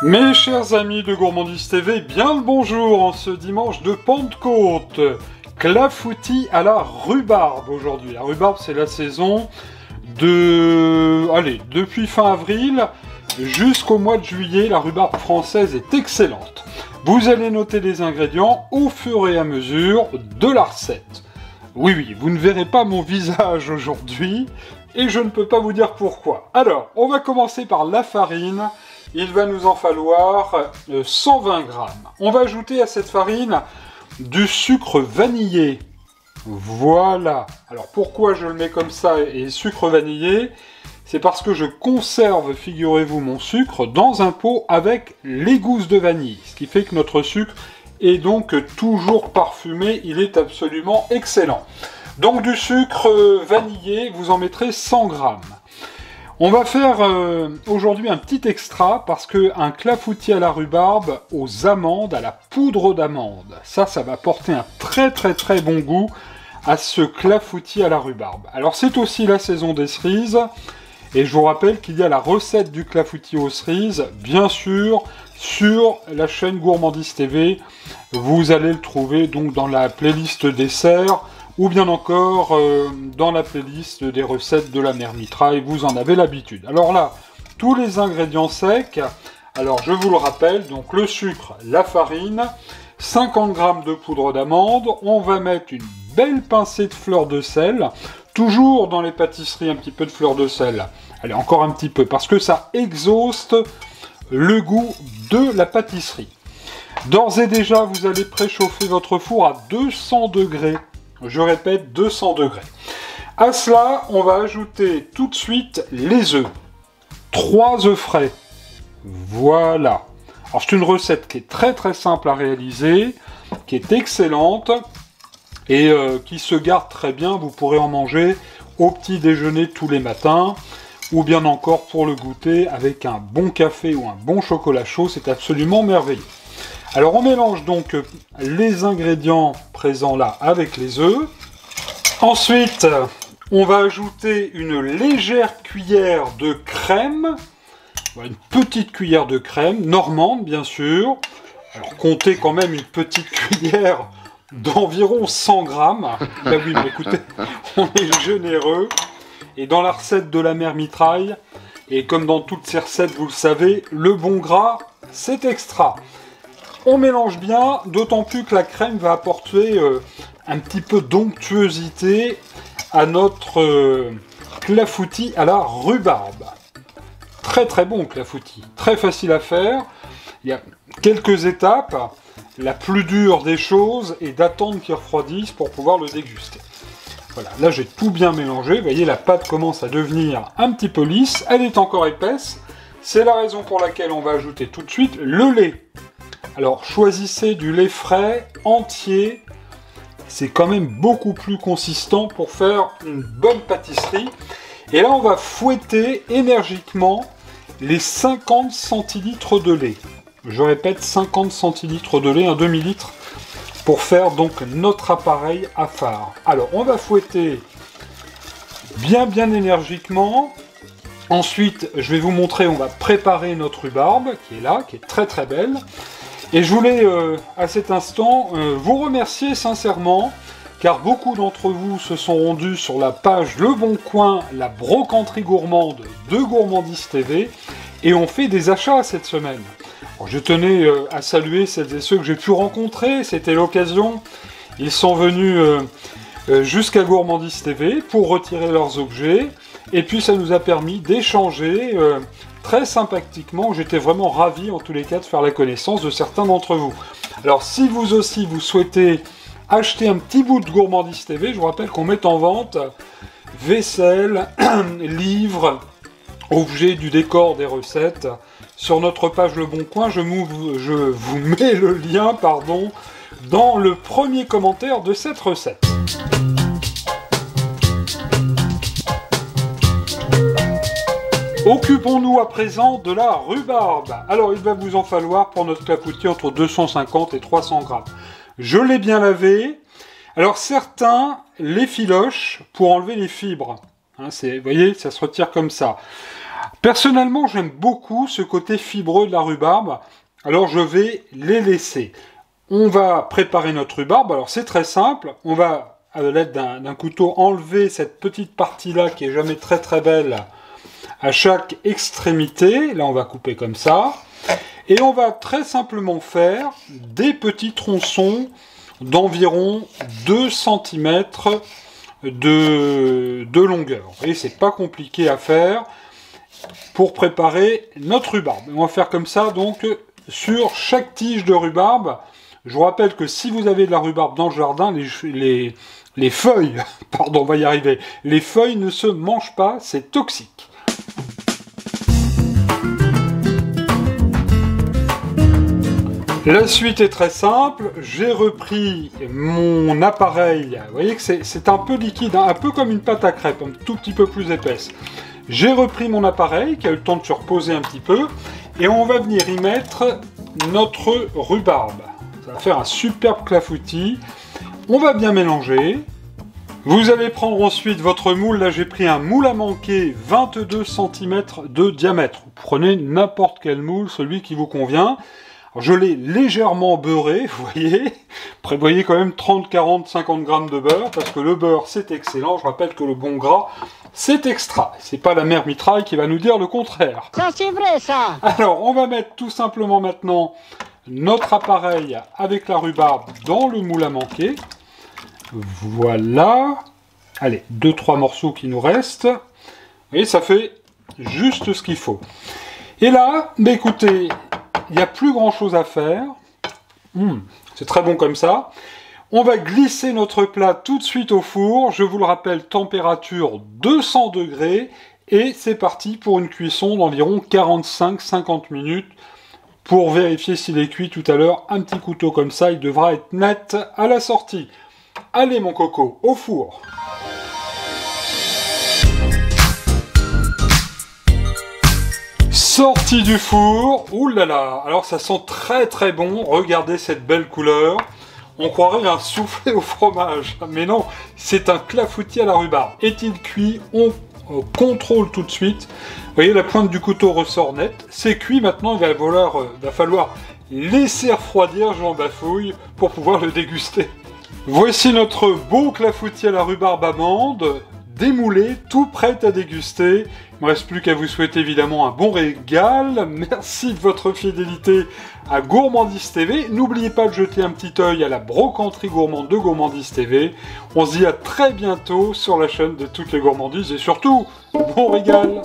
Mes chers amis de Gourmandise TV, bien le bonjour en ce dimanche de Pentecôte. Clafoutis à la rhubarbe aujourd'hui. La rhubarbe, c'est la saison depuis fin avril jusqu'au mois de juillet. La rhubarbe française est excellente. Vous allez noter les ingrédients au fur et à mesure de la recette. Oui, vous ne verrez pas mon visage aujourd'hui et je ne peux pas vous dire pourquoi. Alors, on va commencer par la farine. Il va nous en falloir 120 grammes. On va ajouter à cette farine du sucre vanillé. Voilà. Alors pourquoi je le mets comme ça et sucre vanillé? C'est parce que je conserve, figurez-vous, mon sucre dans un pot avec les gousses de vanille. Ce qui fait que notre sucre est donc toujours parfumé. Il est absolument excellent. Donc du sucre vanillé, vous en mettrez 100 grammes. On va faire aujourd'hui un petit extra parce qu'un clafoutis à la rhubarbe aux amandes, à la poudre d'amande, ça va porter un très bon goût à ce clafoutis à la rhubarbe. Alors c'est aussi la saison des cerises et je vous rappelle qu'il y a la recette du clafoutis aux cerises, bien sûr, sur la chaîne Gourmandise TV. Vous allez le trouver donc dans la playlist dessert ou bien encore dans la playlist des recettes de la mère Mitraille, vous en avez l'habitude. Alors là, tous les ingrédients secs, alors je vous le rappelle, donc le sucre, la farine, 50 g de poudre d'amande, on va mettre une belle pincée de fleur de sel, toujours dans les pâtisseries un petit peu de fleur de sel, allez encore un petit peu, parce que ça exhauste le goût de la pâtisserie. D'ores et déjà, vous allez préchauffer votre four à 200 degrés. Je répète, 200 degrés. À cela, on va ajouter tout de suite les œufs. 3 œufs frais. Voilà. Alors, c'est une recette qui est très simple à réaliser, qui est excellente et qui se garde très bien. Vous pourrez en manger au petit déjeuner tous les matins ou bien encore pour le goûter avec un bon café ou un bon chocolat chaud. C'est absolument merveilleux. Alors on mélange donc les ingrédients présents là avec les œufs. Ensuite, on va ajouter une légère cuillère de crème. Une petite cuillère de crème, normande bien sûr. Alors comptez quand même une petite cuillère d'environ 100 grammes. Ben oui, mais écoutez, on est généreux. Et dans la recette de la mère Mitraille, et comme dans toutes ces recettes, vous le savez, le bon gras, c'est extra. On mélange bien, d'autant plus que la crème va apporter un petit peu d'onctuosité à notre clafoutis à la rhubarbe. Très bon clafoutis, très facile à faire. Il y a quelques étapes. La plus dure des choses est d'attendre qu'il refroidisse pour pouvoir le déguster. Voilà, là j'ai tout bien mélangé. Vous voyez, la pâte commence à devenir un petit peu lisse. Elle est encore épaisse. C'est la raison pour laquelle on va ajouter tout de suite le lait. Alors, choisissez du lait frais, entier. C'est quand même beaucoup plus consistant pour faire une bonne pâtisserie. Et là, on va fouetter énergiquement les 50 centilitres de lait. Je répète, 50 centilitres de lait, un demi-litre, pour faire donc notre appareil à fard. Alors, on va fouetter bien énergiquement. Ensuite, je vais vous montrer, on va préparer notre rhubarbe, qui est là, qui est très belle. Et je voulais, à cet instant, vous remercier sincèrement, car beaucoup d'entre vous se sont rendus sur la page Le Bon Coin, la brocanterie gourmande de Gourmandise TV, et ont fait des achats cette semaine. Alors, je tenais à saluer celles et ceux que j'ai pu rencontrer, c'était l'occasion. Ils sont venus jusqu'à Gourmandise TV pour retirer leurs objets, et puis ça nous a permis d'échanger très sympathiquement. J'étais vraiment ravi en tous les cas de faire la connaissance de certains d'entre vous. Alors si vous aussi vous souhaitez acheter un petit bout de Gourmandise TV, je vous rappelle qu'on met en vente vaisselle, livres, objets du décor des recettes. Sur notre page Le Bon Coin, je vous mets le lien dans le premier commentaire de cette recette. Occupons-nous à présent de la rhubarbe. Alors, il va vous en falloir pour notre clafoutis entre 250 et 300 grammes. Je l'ai bien lavé. Alors, certains les filochent pour enlever les fibres. Hein, vous voyez, ça se retire comme ça. Personnellement, j'aime beaucoup ce côté fibreux de la rhubarbe, alors je vais les laisser. On va préparer notre rhubarbe, alors c'est très simple, on va, à l'aide d'un couteau, enlever cette petite partie-là qui est jamais très très belle à chaque extrémité. Là, on va couper comme ça. Et on va très simplement faire des petits tronçons d'environ 2 cm de longueur. Vous voyez, c'est pas compliqué à faire pour préparer notre rhubarbe. On va faire comme ça, donc, sur chaque tige de rhubarbe. Je vous rappelle que si vous avez de la rhubarbe dans le jardin, les feuilles, pardon, on va y arriver, les feuilles ne se mangent pas, c'est toxique. La suite est très simple, j'ai repris mon appareil, vous voyez que c'est un peu liquide, hein, un peu comme une pâte à crêpes, un tout petit peu plus épaisse. J'ai repris mon appareil qui a eu le temps de se reposer un petit peu, et on va venir y mettre notre rhubarbe. Ça va faire un superbe clafoutis. On va bien mélanger. Vous allez prendre ensuite votre moule. Là, j'ai pris un moule à manquer 22 cm de diamètre. Vous prenez n'importe quel moule, celui qui vous convient. Alors, je l'ai légèrement beurré, vous voyez. Prévoyez quand même 30, 40, 50 grammes de beurre, parce que le beurre, c'est excellent. Je rappelle que le bon gras, c'est extra. C'est pas la mère mitraille qui va nous dire le contraire. Ça, c'est vrai, ça. Alors, on va mettre tout simplement maintenant notre appareil avec la rhubarbe dans le moule à manquer. Voilà. Allez, 2-3 morceaux qui nous restent. Et ça fait juste ce qu'il faut. Et là, bah écoutez, il n'y a plus grand chose à faire. C'est très bon comme ça. On va glisser notre plat tout de suite au four. Je vous le rappelle, température 200 degrés. Et c'est parti pour une cuisson d'environ 45-50 minutes. Pour vérifier s'il est cuit tout à l'heure, un petit couteau comme ça, il devra être net à la sortie. Allez mon coco, au four. Sorti du four, ouh là là, alors ça sent très très bon, regardez cette belle couleur. On croirait un soufflé au fromage, mais non, c'est un clafoutis à la rhubarbe. Est-il cuit? On contrôle tout de suite. Vous voyez, la pointe du couteau ressort net. C'est cuit maintenant, il va falloir laisser refroidir, j'en bafouille, pour pouvoir le déguster. Voici notre beau clafoutis à la rhubarbe amande, démoulé, tout prêt à déguster. Il ne me reste plus qu'à vous souhaiter évidemment un bon régal. Merci de votre fidélité à Gourmandise TV. N'oubliez pas de jeter un petit œil à la brocanterie gourmande de Gourmandise TV. On se dit à très bientôt sur la chaîne de toutes les gourmandises et surtout, bon régal!